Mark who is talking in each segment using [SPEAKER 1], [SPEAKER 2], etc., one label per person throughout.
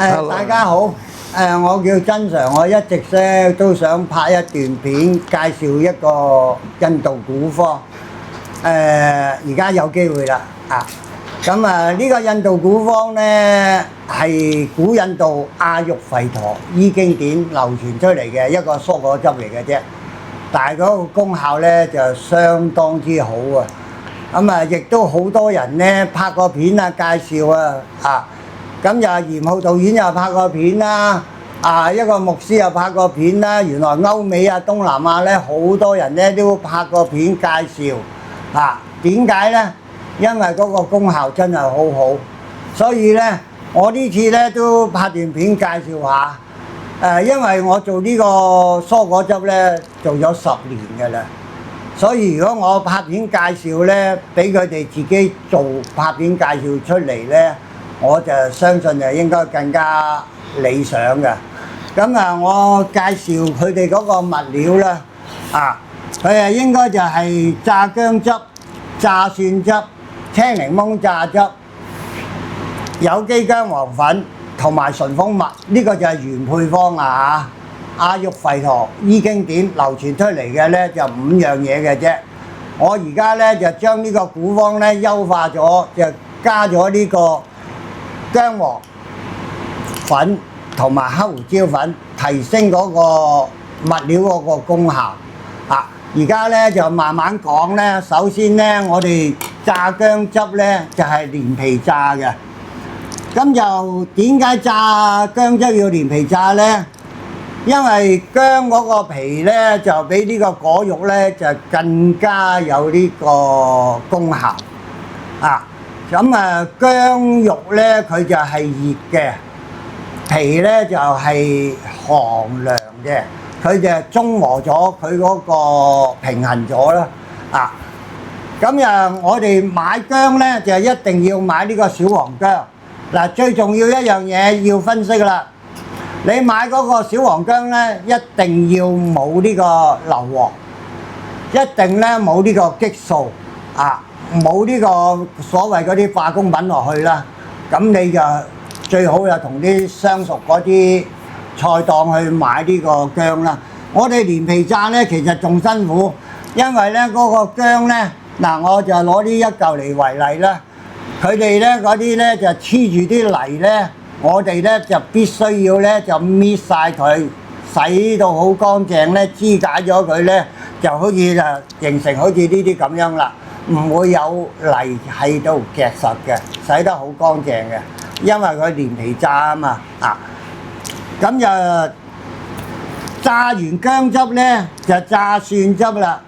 [SPEAKER 1] 大家好，我叫曾常，我一直咧都想拍一段片介紹一個印度古方，而家有機會啦呢個印度古方咧係古印度阿育吠陀醫經典流傳出嚟嘅一個蔬果汁嚟嘅啫，但係嗰個功效咧就相當之好亦都好多人咧拍過片介紹咁又嚴浩導演又拍過片啦，一個牧師又拍過片啦。原來歐美東南亞咧好多人咧都拍過片介紹點解咧？因為嗰個功效真係好好，所以咧我呢次咧都拍段片介紹下。因為我做呢個蔬果汁咧做咗10年㗎啦，所以如果我拍片介紹咧，俾佢哋自己做拍片介紹出嚟咧，我就相信就應該更加理想嘅。我介紹佢哋嗰個物料啦，佢應該就係炸薑汁、炸蒜汁、青檸檬榨汁、有機薑黃粉同埋純蜂蜜，呢個就係原配方阿育吠陀醫經典流傳出嚟嘅咧就5樣嘢嘅啫。我而家咧就將呢個古方咧優化咗，就加咗呢個薑黃粉同埋黑胡椒粉，提升嗰個物料嗰個功效。而家咧就慢慢講咧。首先咧，我哋炸薑汁咧就係連皮炸嘅。咁就點解炸薑汁要連皮炸咧？因為薑嗰個皮咧就比呢個果肉咧就更加有呢個功效。薑肉咧佢就係熱嘅，皮咧就係寒涼嘅，佢就中和咗佢嗰個平衡咗啦。我哋買薑咧就一定要買呢個小黃薑。最重要一樣嘢要分析啦，你買嗰個小黃薑咧一定要冇呢個硫磺，一定咧冇呢個激素冇呢個所謂嗰啲化工品落去啦。咁你就最好就同啲相熟嗰啲菜檔去買呢個薑啦。我哋連皮炸咧其實仲辛苦，因為咧嗰個薑咧我就攞呢一嚿嚟為例啦。佢哋咧嗰啲咧就黐住啲泥咧，我哋咧就必須要咧就搣晒佢，洗到好乾淨咧，肢解咗佢咧，就好似就形成好似呢啲咁樣啦，唔會有泥喺度夾實嘅，洗得好乾淨嘅，因為佢連皮炸嘛。咁就炸完薑汁咧，就炸蒜汁啦。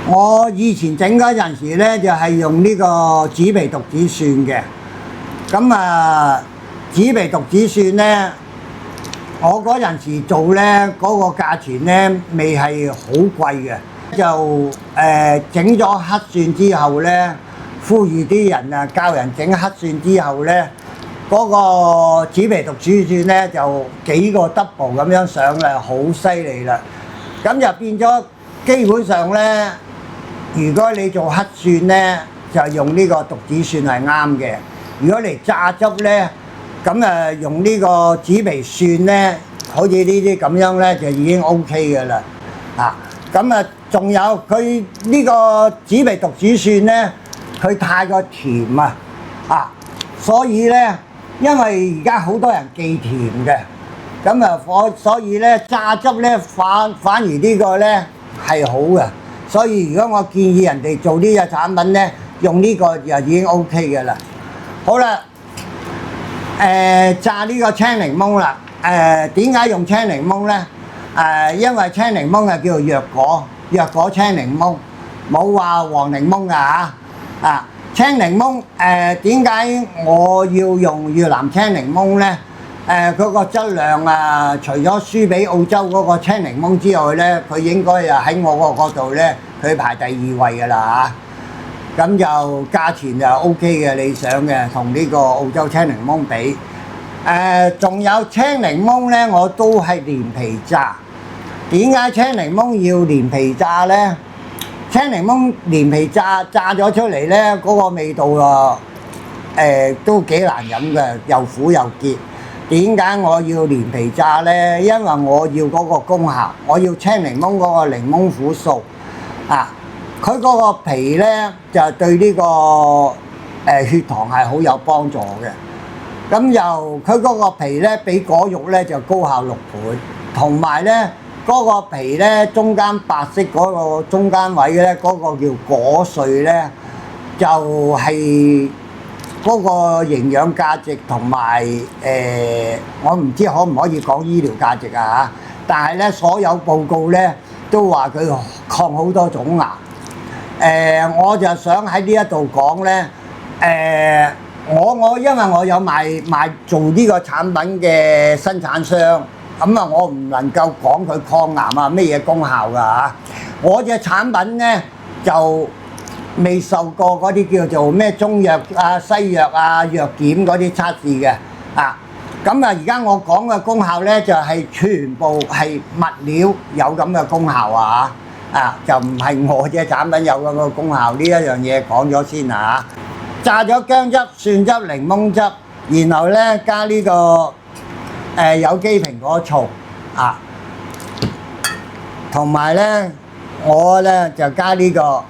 [SPEAKER 1] 我以前整嗰陣時咧，就係用呢個紫皮獨子蒜嘅。紫皮獨子蒜咧，我嗰陣時做咧嗰個價錢咧未係好貴嘅，就整咗黑蒜之後咧，呼籲啲人教人整黑蒜之後咧，嗰個紫皮獨子蒜咧就幾個 double 咁樣上嚟，好犀利啦。咁就變咗基本上咧。如果你做黑蒜咧，就用呢個獨子蒜係啱嘅。如果嚟炸汁咧，咁用呢個紫皮蒜咧，好似呢啲咁樣咧，就已經 OK 嘅啦。仲有佢呢個紫皮獨子蒜咧，佢太過甜所以咧，因為而家好多人忌甜嘅，所以咧炸汁咧反而呢個咧係好嘅。所以如果我建議人哋做呢個產品咧，用呢個就已經 OK 嘅啦。好啦，炸呢個青檸檬啦。點解用青檸檬咧？因為青檸檬係叫做藥果青檸檬，冇話黃檸檬㗎青檸檬點解我要用越南青檸檬咧？嗰個質量除咗輸俾澳洲嗰個青檸檬之外咧，佢應該喺我個角度咧，佢排第2位㗎啦咁就價錢就 OK 嘅，理想嘅，同呢個澳洲青檸檬比。仲有青檸檬咧，我都係連皮炸。點解青檸檬要連皮炸咧？青檸檬連皮炸咗出嚟咧，嗰個味道都幾難飲嘅，又苦又澀。點解我要連皮炸呢？因為我要嗰個功效，我要青檸檬嗰個檸檬苦素啊！佢嗰個皮呢，就對呢個血糖係好有幫助嘅。咁又佢嗰個皮呢，比果肉呢就高效6倍，同埋呢嗰個皮呢，中間白色嗰個中間位呢，嗰個叫果碎呢，就係嗰個營養價值同埋我唔知可唔可以講醫療價值啊嚇，但係呢所有報告呢都話佢抗好多種癌。我就想喺呢一度講呢，因為我有賣做呢個產品嘅生產商，咁啊我唔能夠講佢抗癌啊咩嘢功效㗎嚇。我隻產品呢就未受過嗰啲叫做咩中藥啊、西藥啊、藥檢嗰啲測試嘅啊。咁啊而家我講嘅功效呢，就係全部係物料有咁嘅功效啊！就唔係我隻產品有咁嘅功效，呢一樣嘢講咗先啊！炸咗薑汁、蒜汁、檸檬汁，然後呢加呢個有機蘋果醋啊，同埋呢我呢就加呢個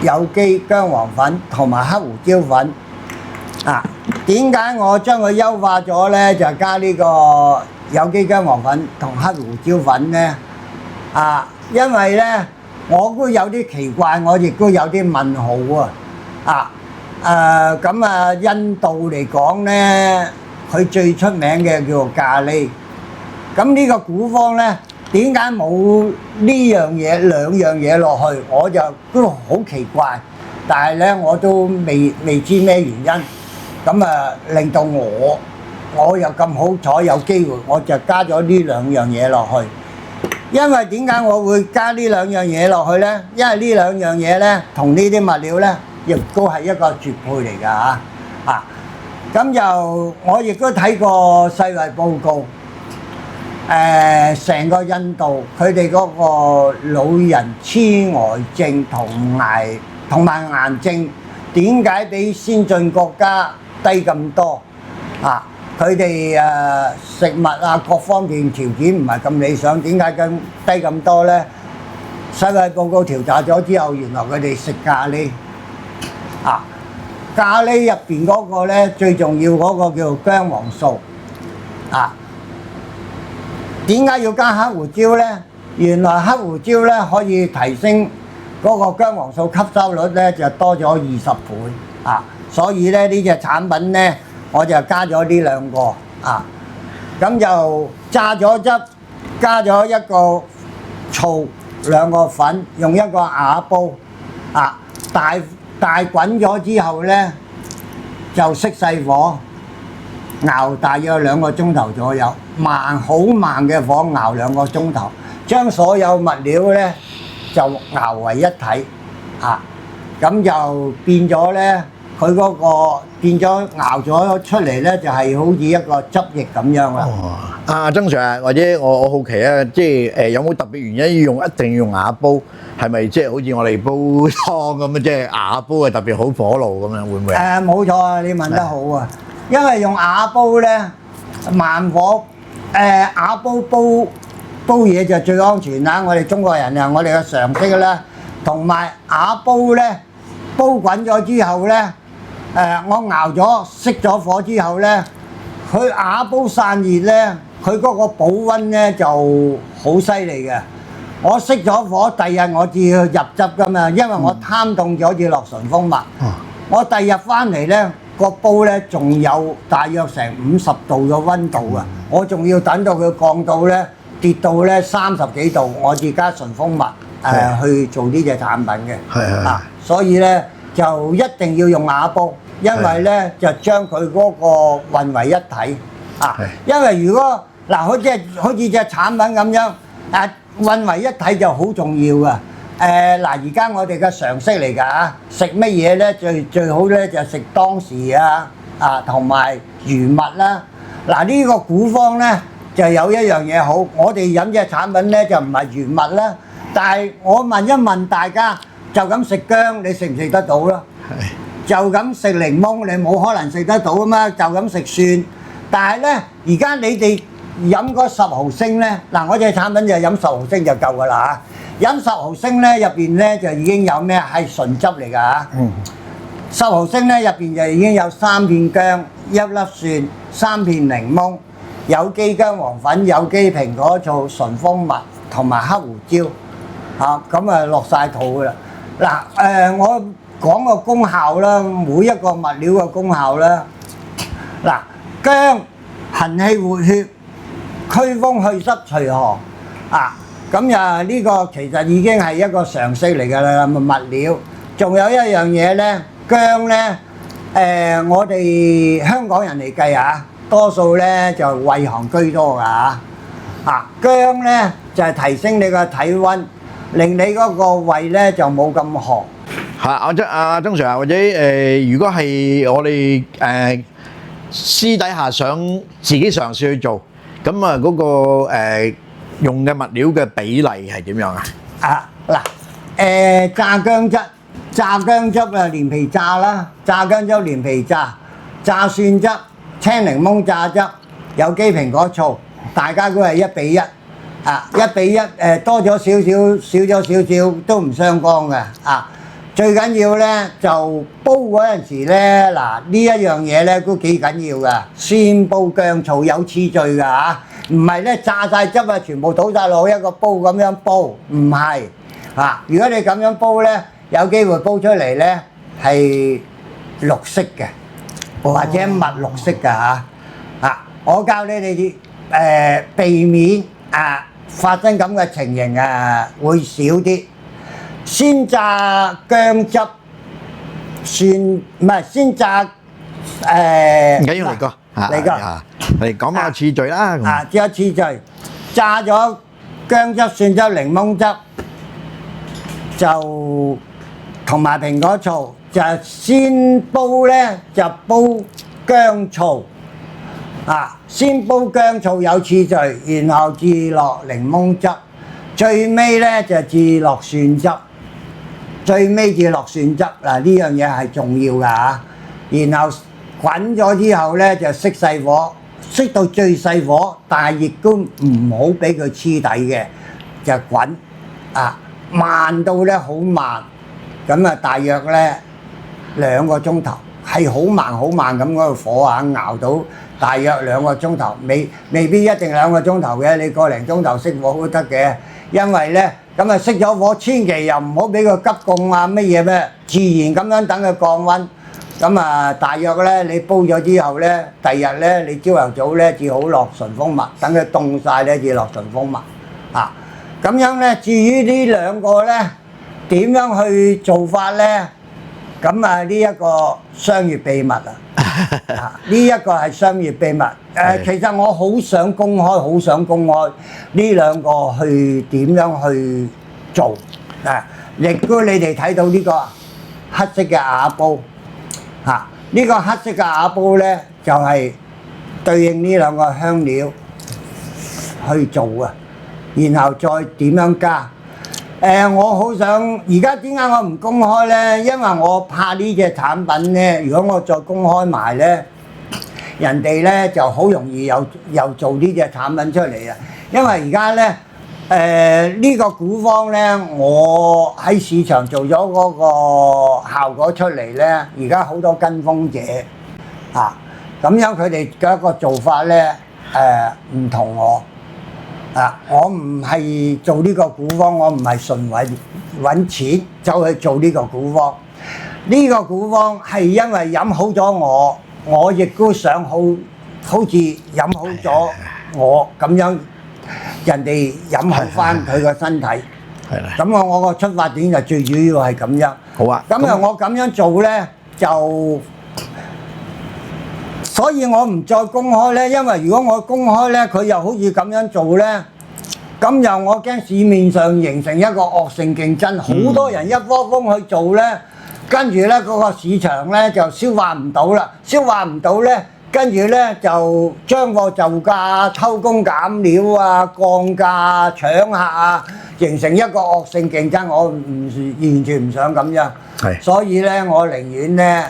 [SPEAKER 1] 有機薑黃粉同埋黑胡椒粉啊。點解我將佢優化咗呢？就加呢個有機薑黃粉同黑胡椒粉呢？因為呢，我都有啲奇怪，我亦都有啲問號印度嚟講呢，佢最出名嘅叫做咖喱。咁呢個古方呢，點解冇呢樣嘢兩樣嘢落去？我就都好奇怪，但係呢，我都未知咩原因。令到我又咁好彩有機會，我就加咗呢兩樣嘢落去。因為點解我會加呢兩樣嘢落去呢？因為呢兩樣嘢呢，同呢啲物料呢，亦都係一個絕配嚟㗎嚇。咁就我亦都睇過世衛報告，成個印度佢哋嗰個老人痴呆症同埋癌症，點解比先進國家低咁多啊？佢哋食物啊各方面條件唔係咁理想，點解咁低咁多呢？世衛報告調查咗之後，原來佢哋食咖喱咖喱入邊嗰個呢，最重要嗰個叫薑黃素點解要加黑胡椒呢？原來黑胡椒呢可以提升嗰個薑黃素吸收率呢，就多咗20倍所以呢隻產品呢，我就加咗呢兩個咁就炸咗汁，加咗一個醋，兩個粉，用一個瓦煲大滾咗之後呢，就熄細火，熬大約2個鐘頭左右，好慢嘅火熬2個鐘頭，將所有物料呢就熬為一體咁就變咗呢。佢嗰個變咗熬咗出嚟呢，就係好似一個汁液咁樣啦。
[SPEAKER 2] 阿曾 Sir，或者我好奇啊，即係有冇特別原因一定要用瓦煲？係咪即係好似我哋煲湯咁啊？即係瓦煲係特別好火爐咁樣，會唔會？
[SPEAKER 1] 冇錯啊，你問得好啊。因為用瓦煲呢，慢火瓦煲煲嘢就最安全啦。我哋中國人我哋嘅常識啦，同埋瓦煲呢，煲滾咗之後呢。我熬咗熄咗火之後呢，佢瓦煲散熱呢，佢嗰個保溫呢就好犀利嘅。我熄咗火，第日我至要入汁㗎嘛，因為我攤凍咗至落純蜂蜜。我第日翻嚟呢，個煲呢仲有大約成50度嘅溫度啊！我仲要等到佢降到呢，跌到呢30幾度，我至加純蜂蜜去做呢隻產品嘅。所以呢。就一定要用瓦煲，因為呢就將佢嗰個混為一體因為如果好似隻產品咁樣混為一體就好重要㗎。而家我哋嘅常識嚟㗎食乜嘢呢？最好呢就食當時同埋原物啦。呢個古方呢就有一樣嘢好，我哋飲隻產品呢就唔係原物啦，但係我問一問大家。就咁食薑，你食唔食得到咯？就咁食檸檬，你冇可能食得到啊嘛，就咁食蒜。但係咧，而家你哋飲嗰10毫升咧，嗱我隻產品就飲10毫升就夠噶啦嚇。飲10毫升咧，入邊咧就已經有咩係純汁嚟㗎嚇。10毫升咧入邊就已經有3片薑、1粒蒜、3片檸檬、有機薑黃粉、有機蘋果醋、純蜂蜜同埋黑胡椒嚇，咁啊落晒肚㗎啦。嗱我講個功效啦，每一個物料嘅功效啦。嗱，薑行氣活血、驅風去濕除寒啊，咁啊呢個其實已經係一個常識嚟㗎啦，物料。仲有一樣嘢咧，薑咧我哋香港人嚟計啊，多數咧就胃寒居多㗎嚇。薑咧就係提升你個體温，令你嗰個胃咧就冇咁寒。
[SPEAKER 2] 係阿曾 Sir 或者如果係我哋私底下想自己嘗試去做，咁啊嗰個用嘅物料嘅比例係點樣啊？
[SPEAKER 1] 炸薑汁啊，連皮炸啦，炸薑汁連皮炸，炸蒜汁、青檸檬榨汁、有機蘋果醋，大家都係1比1啊，1比1多咗少少，少咗少少都唔相干嘅啊。最緊要咧就煲嗰陣時咧，嗱呢一樣嘢咧都幾緊要噶。先煲薑醋有次序㗎嚇，唔係咧炸晒汁啊，全部倒晒落一個煲咁樣煲，唔係啊。如果你咁樣煲咧，有機會煲出嚟咧係綠色嘅，或者蜜綠色㗎嚇。我教你哋避免發生咁嘅情形會少啲。先炸薑汁，先炸
[SPEAKER 2] 唔緊要嚟個，嚟講下次序啦。
[SPEAKER 1] 只有次序，炸咗薑汁、蒜汁、檸檬汁，就同埋蘋果醋，就先煲咧就煲薑醋，先煲薑醋有次序，然後至落檸檬汁，最尾咧就至落蒜汁。最尾至落蒜汁嗱，呢樣嘢係重要㗎嚇。然後滾咗之後咧就熄細火，熄到最細火，但係亦都唔好俾佢黐底嘅，就滾慢到咧好慢，咁啊大約咧2個鐘頭，係好慢好慢咁嗰個火熬到大約2個鐘頭，未必一定2個鐘頭嘅，你個零鐘頭熄火都得嘅，因為咧。咁啊熄咗火，千祈又唔好俾佢急凍啊乜嘢咩，自然咁樣等佢降溫。咁啊大約咧你煲咗之後咧，第日咧你朝頭早咧至好落純蜂蜜，等佢凍晒咧至落純蜂蜜。咁樣咧，至於呢兩個咧點樣去做法咧？咁啊呢一個商業秘密呢一個係商業秘密。其實我好想公開呢兩個去點樣去做亦都你哋睇到呢個黑色嘅瓦煲呢個黑色嘅瓦煲咧就係對應呢兩個香料去做然後再點樣加。我好想而家點解我唔公開咧？因為我怕呢隻產品咧，如果我再公開埋咧，人哋咧就好容易又做呢隻產品出嚟啊！因為而家咧呢個古方咧，我喺市場做咗嗰個效果出嚟咧，而家好多跟風者咁樣佢哋嘅一個做法咧唔同我。我唔係做呢個古方，我唔係純揾錢走去做呢個古方。呢個古方係因為飲好咗我亦都想好似飲好咗我咁樣，人哋飲好翻佢個身體。係啦。咁我個出發點就最主要係咁樣。好啊。咁啊，我咁樣做咧就。所以我唔再公開咧，因為如果我公開咧，佢又好似咁樣做咧，咁又我驚市面上形成一個惡性競爭，好多人一窩蜂去做咧，跟住咧嗰個市場咧就消化唔到啦，跟住咧就將個就價、偷工減料降價、搶客形成一個惡性競爭，我完全唔想咁樣。
[SPEAKER 2] 係
[SPEAKER 1] 所以咧，我寧願咧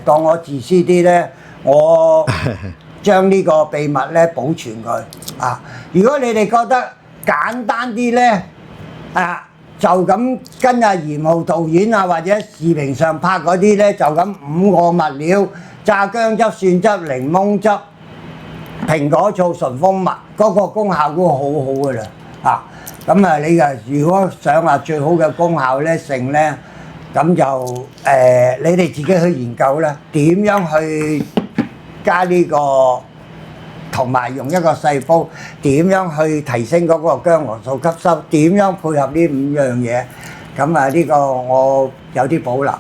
[SPEAKER 1] 當我自私啲咧，我將呢個秘密咧保存佢啊！如果你哋覺得簡單啲咧，就咁跟阿嚴浩導演啊，或者視頻上拍嗰啲咧，就咁5個物料：炸薑汁、蒜汁、檸檬汁、蘋果醋、純蜂蜜，嗰個功效都好好噶啦咁啊，你如果想話最好嘅功效咧，成咧，咁就你哋自己去研究啦，點樣去加呢個，同埋用一個細煲，點樣去提升嗰個薑黃素吸收，點樣配合呢5樣嘢，咁啊呢個我有啲保留。